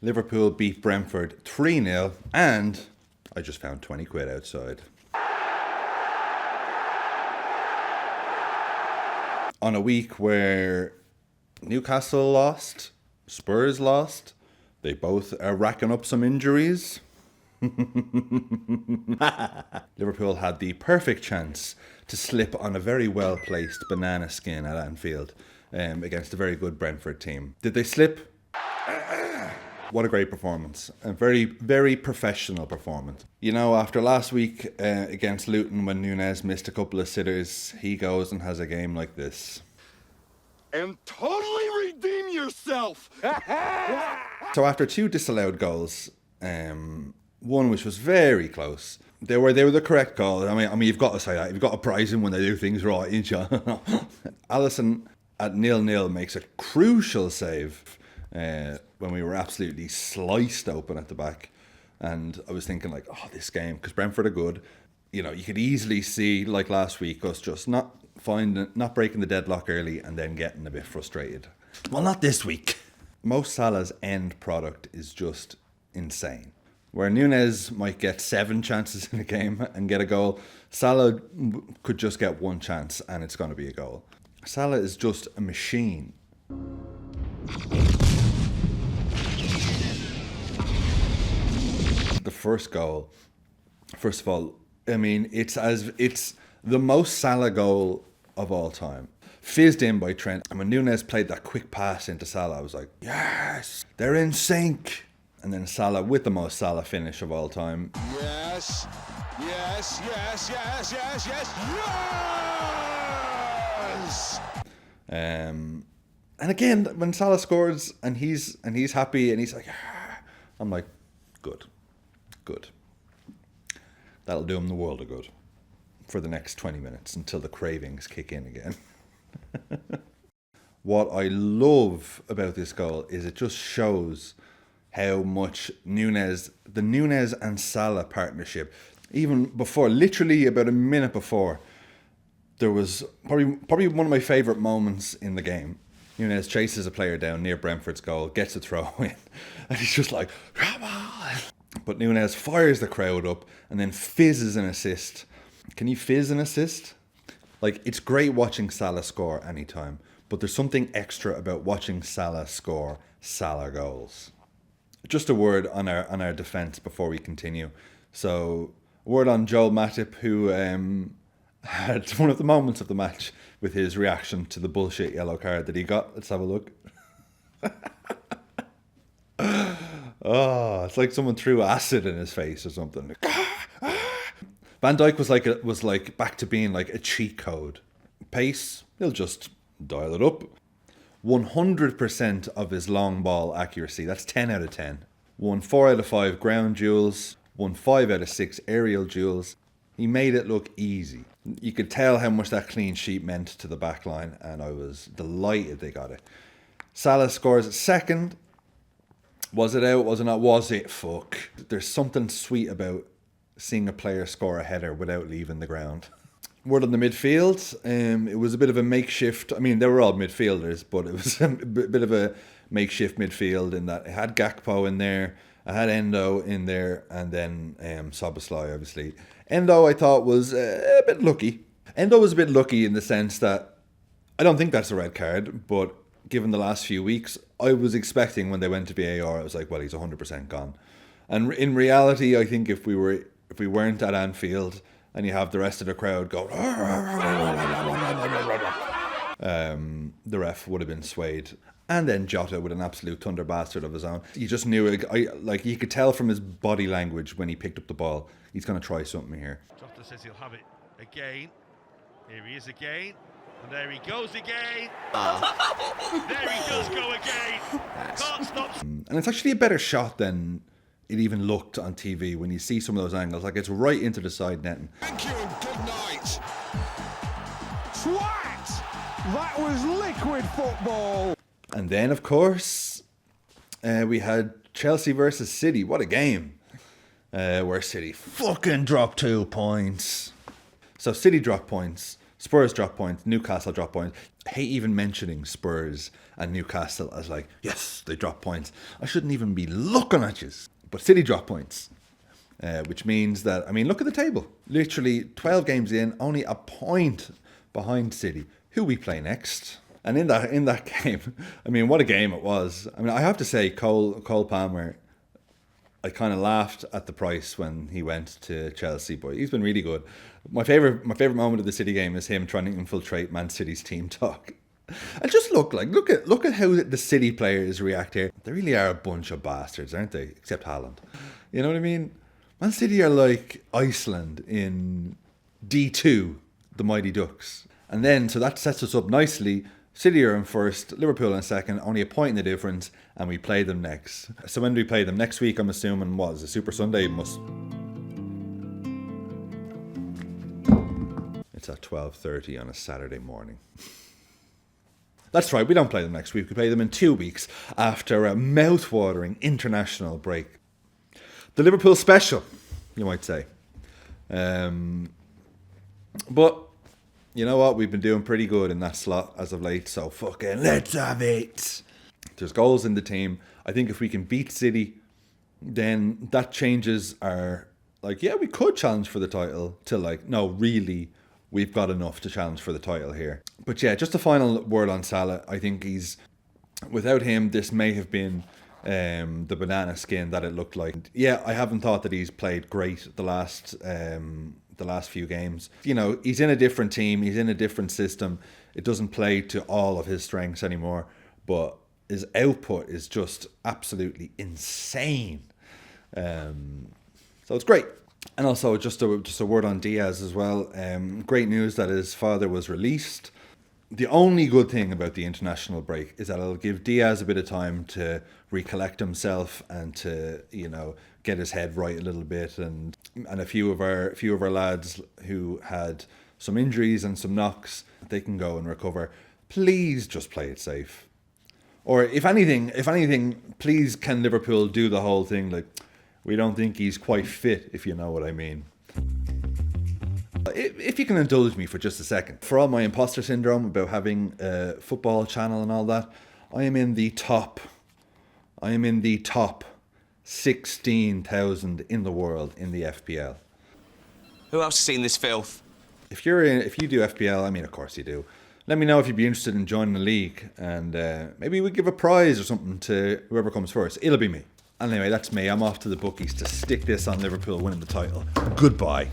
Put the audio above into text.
Liverpool beat Brentford 3-0, and I just found 20 quid outside. On a week where Newcastle lost, Spurs lost, they both are racking up some injuries. Liverpool had the perfect chance to slip on a very well-placed banana skin at Anfield against a very good Brentford team. Did they slip? What a great performance. A very, very professional performance. You know, after last week against Luton when Nunez missed a couple of sitters, he goes and has a game like this. And totally redeem yourself! So after 2 disallowed goals, one which was very close, they were the correct goal. I mean, you've got to say that. You've got to prize him when they do things right, ain't you? Alisson at 0-0 makes a crucial save when we were absolutely sliced open at the back. And I was thinking like, oh, this game, because Brentford are good. You know, you could easily see, like last week, us just not breaking the deadlock early and then getting a bit frustrated. Well, not this week. Mo Salah's end product is just insane. Where Nunez might get 7 chances in a game and get a goal, Salah could just get 1 chance and it's going to be a goal. Salah is just a machine. The first goal, first of all, I mean, it's the most Salah goal of all time. Fizzed in by Trent. And when Nunez played that quick pass into Salah, I was like, yes, they're in sync. And then Salah with the most Salah finish of all time. Yes, yes, yes, yes, yes, yes, yes! And again, when Salah scores and he's happy and he's like, ah, I'm like, good. That'll do him the world of good for the next 20 minutes until the cravings kick in again. What I love about this goal is it just shows how much the Nunez and Salah partnership, even before, literally about a minute before, there was probably one of my favourite moments in the game. Nunez chases a player down near Brentford's goal, gets a throw in, and he's just like, come on! But Nunez fires the crowd up and then fizzes an assist. Can you fizz an assist? Like, it's great watching Salah score anytime, but there's something extra about watching Salah score Salah goals. Just a word on our defence before we continue. So, a word on Joel Matip, who had one of the moments of the match with his reaction to the bullshit yellow card that he got. Let's have a look. Oh, it's like someone threw acid in his face or something. Van Dijk was like back to being like a cheat code. Pace, he'll just dial it up. 100% of his long ball accuracy. That's 10 out of 10. Won 4 out of 5 ground duels. Won 5 out of 6 aerial duels. He made it look easy. You could tell how much that clean sheet meant to the back line, and I was delighted they got it. Salah scores second. Was it out? Was it not? Was it? Fuck. There's something sweet about seeing a player score a header without leaving the ground. Word on the midfield. It was a bit of a makeshift. I mean, they were all midfielders, but it was a bit of a makeshift midfield in that it had Gakpo in there, I had Endo in there, and then Szoboszlai, obviously. Endo, I thought, was a bit lucky. Endo was a bit lucky in the sense that I don't think that's a red card, but given the last few weeks, I was expecting when they went to VAR, I was like, well, he's 100% gone. And in reality, I think if we weren't at Anfield and you have the rest of the crowd go, the ref would have been swayed. And then Jota with an absolute thunder bastard of his own. You just knew, like you could tell from his body language when he picked up the ball, he's going to try something here. Jota says he'll have it again. Here he is again. And there he goes again. There he does go again. Can't stop. And it's actually a better shot than it even looked on TV when you see some of those angles. Like, it's right into the side netting. Thank you and good night. Twat! That was liquid football. And then, of course, we had Chelsea versus City. What a game. Where City fucking dropped 2 points. So City dropped points. Spurs drop points, Newcastle drop points. I hate even mentioning Spurs and Newcastle as like, yes, they drop points. I shouldn't even be looking at you. But City drop points, which means that, I mean, look at the table. Literally 12 games in, only a point behind City. Who we play next? And in that game, I mean, what a game it was. I mean, I have to say, Cole Palmer, I kind of laughed at the price when he went to Chelsea, but he's been really good. My favorite moment of the City game is him trying to infiltrate Man City's team talk. And just look at how the City players react here. They really are a bunch of bastards, aren't they? Except Haaland. You know what I mean? Man City are like Iceland in D2, the Mighty Ducks. And then, so that sets us up nicely. City are in first, Liverpool in second, only a point in the difference, and we play them next. So when do we play them? Next week, I'm assuming, what is it, Super Sunday? It's at 12:30 on a Saturday morning. That's right, we don't play them next week. We play them in 2 weeks after a mouth-watering international break. The Liverpool special, you might say. But you know what? We've been doing pretty good in that slot as of late, so fucking let's have it. There's goals in the team. I think if we can beat City, then that changes our, like, yeah, we could challenge for the title to like, no, really, we've got enough to challenge for the title here. But yeah, just a final word on Salah. I think without him, this may have been the banana skin that it looked like. Yeah, I haven't thought that he's played great the last few games. You know, he's in a different team, he's in a different system. It doesn't play to all of his strengths anymore, but his output is just absolutely insane. So it's great. And also just a word on Diaz as well. Great news that his father was released. The only good thing about the international break is that it'll give Diaz a bit of time to recollect himself and to, you know, get his head right a little bit, and a few of our lads who had some injuries and some knocks, they can go and recover. Please just play it safe. Or if anything, please can Liverpool do the whole thing like, we don't think he's quite fit, if you know what I mean. If you can indulge me for just a second. For all my imposter syndrome about having a football channel and all that, I am in the top 16,000 in the world in the FPL. Who else has seen this filth? If you do FPL, I mean, of course you do. Let me know if you'd be interested in joining the league, and maybe we give a prize or something to whoever comes first. It'll be me. Anyway, that's me. I'm off to the bookies to stick this on Liverpool winning the title. Goodbye.